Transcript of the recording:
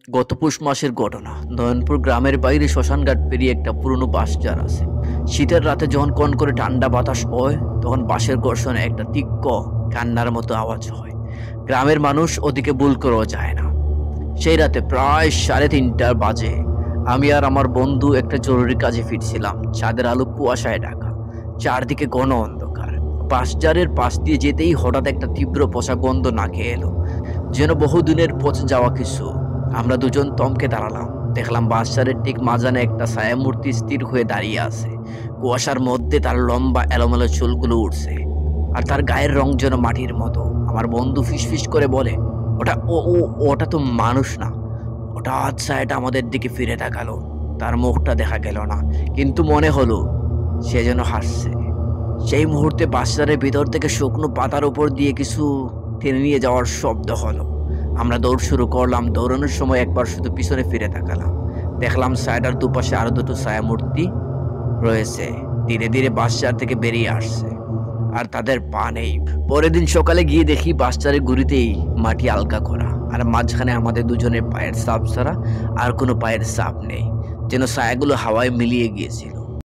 গত পৌষ মাসের ঘটনা। নয়নপুর গ্রামের বাইরে শ্মশানঘাট পেরিয়ে একটা পুরনো বাঁশঝাড় আছে। শীতের রাতে যখন কন করে ঠান্ডা বাতাস বয়, তখন বাঁশের ঘর্ষণে একটা তীক্ষ্ণ কান্নার মতো আওয়াজ হয়। গ্রামের মানুষ ওদিকে ভুল করেও যায় না। সেই রাতে প্রায় 3:30 বাজে আমি আর আমার বন্ধু একটা জরুরি কাজে ফিরছিলাম। চাঁদের আলো কুয়াশায় ঢাকা, চারদিকে ঘন অন্ধকার। বাঁশঝাড়ের পাশ দিয়ে যেতেই হঠাৎ একটা তীব্র পচা গন্ধ নাকে এলো, যেন বহুদিনের পচে যাওয়া কিছু। আমরা দুজন থমকে দাঁড়ালাম। দেখলাম বাঁশঝাড়ের ঠিক মাঝানে একটা ছায়ামূর্তি স্থির হয়ে দাঁড়িয়ে আছে। কুয়াশার মধ্যে তার লম্বা এলোমেলো চুলগুলো উঠছে, আর তার গায়ের রং যেন মাটির মতো। আমার বন্ধু ফিসফিস করে বলে, ওটা ও ও ওটা তো মানুষ না। হঠাৎ ছায়াটা আমাদের দিকে ফিরে তাকালো। তার মুখটা দেখা গেল না, কিন্তু মনে হলো সে যেন হাসছে। সেই মুহূর্তে বাঁশঝাড়ের ভিতর থেকে শুকনো পাতার উপর দিয়ে কিছু টেনে নিয়ে যাওয়ার শব্দ হলো। আমরা দৌড় শুরু করলাম। দৌড়ানোর সময় একবার শুধু পিছনে ফিরে তাকালাম। দেখলাম ছায়াটার দুপাশে আরো দুটো ছায়ামূর্তি রয়েছে, ধীরে ধীরে বাঁশঝাড় থেকে বেরিয়ে আসছে, আর তাদের পা নেই। পরের দিন সকালে গিয়ে দেখি বাঁশঝাড়ের গুড়িতেই মাটি আলগা করা, আর মাঝখানে আমাদের দুজনের পায়ের ছাপ ছাড়া আর কোনো পায়ের ছাপ নেই, যেন ছায়াগুলো হাওয়ায় মিলিয়ে গিয়েছিল।